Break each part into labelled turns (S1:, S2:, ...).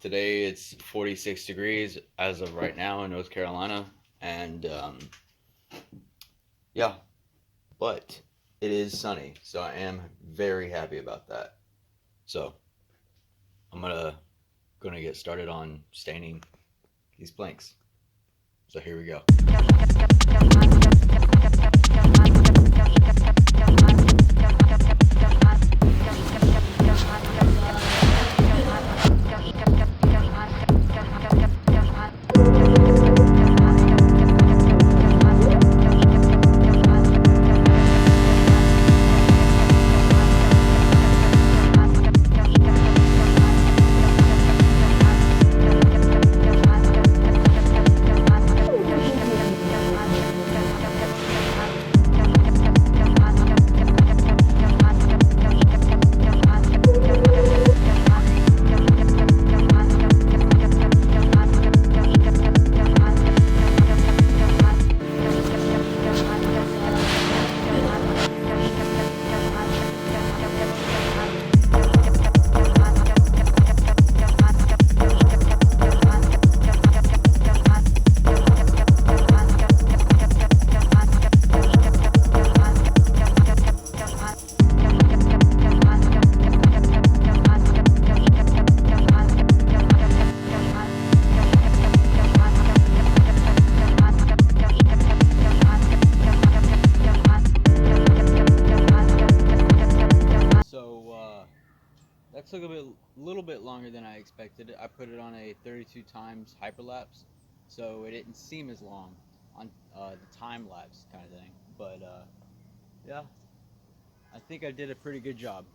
S1: Today it's 46 degrees as of right now in North Carolina, and yeah, but it is sunny, so I am very happy about that. So I'm gonna get started on staining these planks. So here we go. That took a little bit longer than I expected. I put it on a 32 times hyperlapse, so it didn't seem as long on the time lapse kind of thing. But yeah, I think I did a pretty good job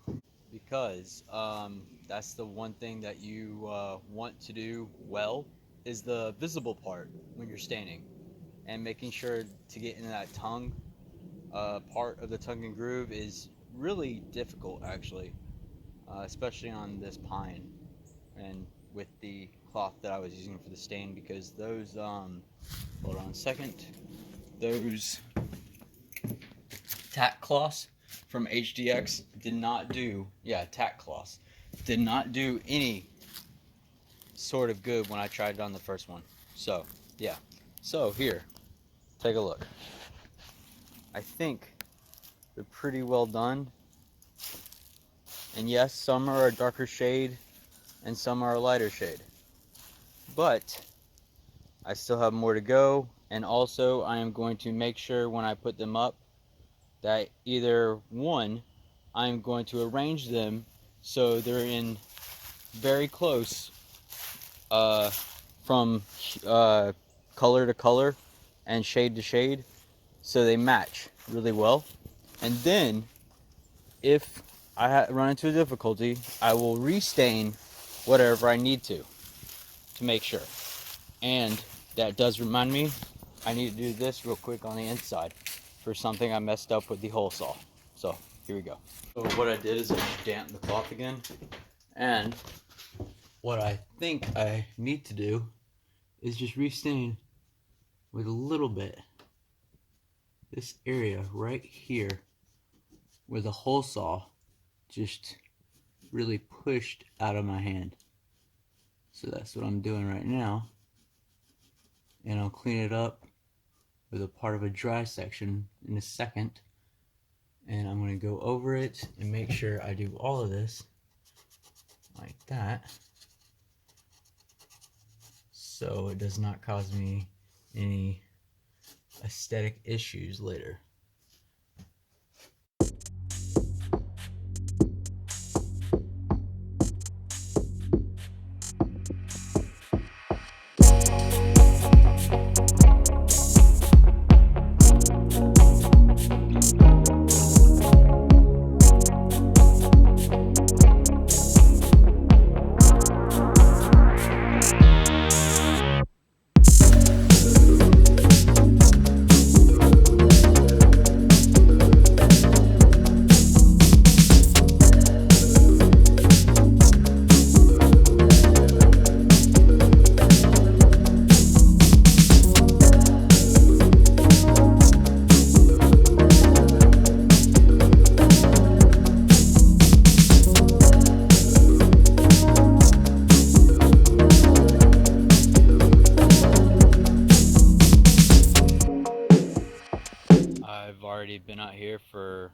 S1: because that's the one thing that you want to do well is the visible part when you're staining, and making sure to get into that tongue part of the tongue and groove is really difficult actually. Especially on this pine and with the cloth that I was using for the stain, because those hold on a second, those tack cloths from HDX did not do tack cloths did not do any sort of good when I tried it on the first one. So yeah, so here, take a look. I think they're pretty well done. And yes, some are a darker shade and some are a lighter shade. But I still have more to go. And also I am going to make sure when I put them up that either one, I'm going to arrange them so they're in very close from color to color and shade to shade, so they match really well. And then if I run into a difficulty, I will restain whatever I need to make sure. And that does remind me, I need to do this real quick on the inside for something I messed up with the hole saw. So here we go. So what I did is I damped the cloth again, and what I think I need to do is just restain with a little bit this area right here where the hole saw just really pushed out of my hand. So that's what I'm doing right now, and I'll clean it up with a part of a dry section in a second, and I'm going to go over it and make sure I do all of this like that so it does not cause me any aesthetic issues later. I've already been out here for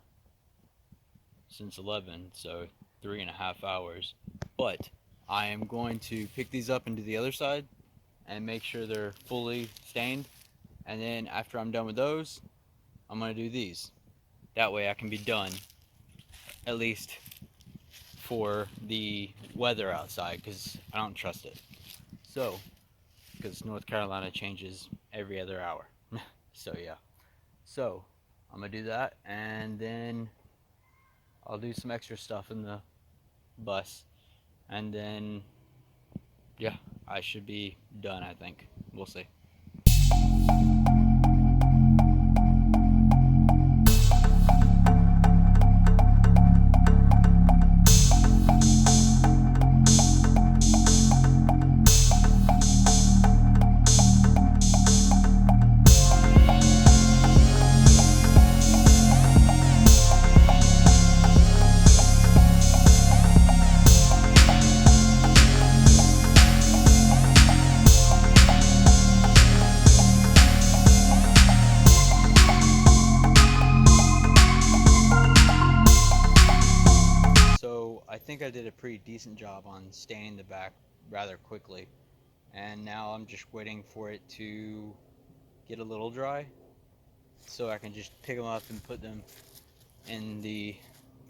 S1: since 11, so 3.5 hours. But I am going to pick these up into the other side and make sure they're fully stained. And then after I'm done with those, I'm going to do these. That way I can be done, at least for the weather outside, because I don't trust it. So, because North Carolina changes every other hour. So yeah. So, I'm going to do that, and then I'll do some extra stuff in the bus. And then, yeah, I should be done, I think. We'll see. I think I did a pretty decent job on staining the back rather quickly, and now I'm just waiting for it to get a little dry so I can just pick them up and put them in the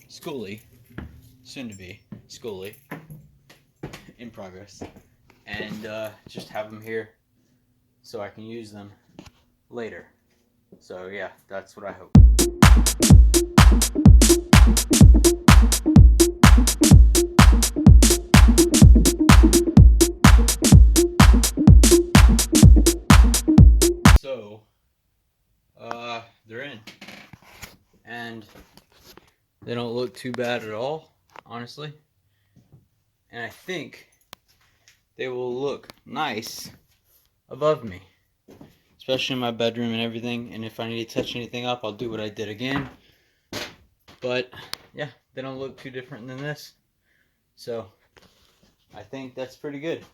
S1: Skoolie, soon to be Skoolie, in progress, and just have them here so I can use them later. So yeah, that's what I hope. So, they're in, and they don't look too bad at all, honestly, and I think they will look nice above me, especially in my bedroom and everything. And if I need to touch anything up, I'll do what I did again. But yeah, they don't look too different than this, so I think that's pretty good.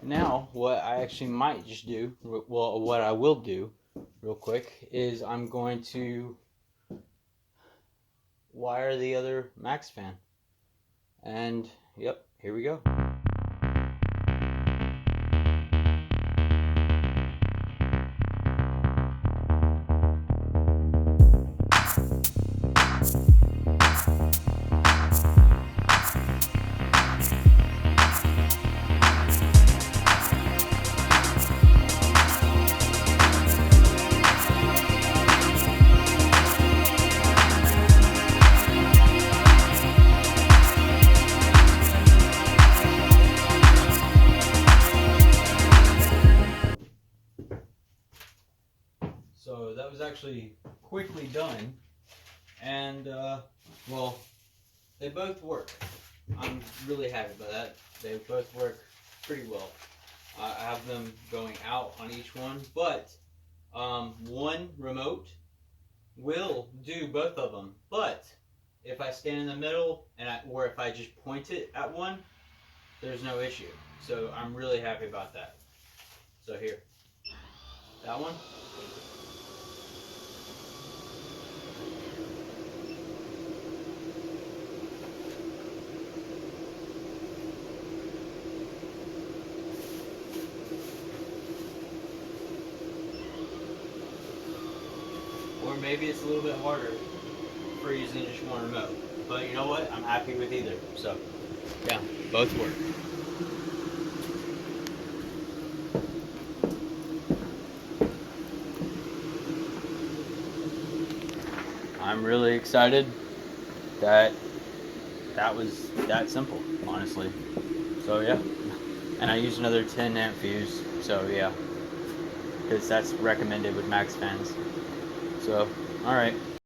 S1: Now, what I actually might just do, well, what I will do real quick, is I'm going to wire the other max fan. And yep, here we go. So that was actually quickly done, and well, they both work. I'm really happy about that. They both work pretty well. I have them going out on each one, but one remote will do both of them. But if I stand in the middle or if I just point it at one, there's no issue. So I'm really happy about that. So here, that one. Or maybe it's a little bit harder for using just one remote. But you know what? I'm happy with either. So, yeah, both work. I'm really excited that that was that simple, honestly. So, yeah. And I used another 10 amp fuse. So, yeah. Because that's recommended with max fans. So, alright.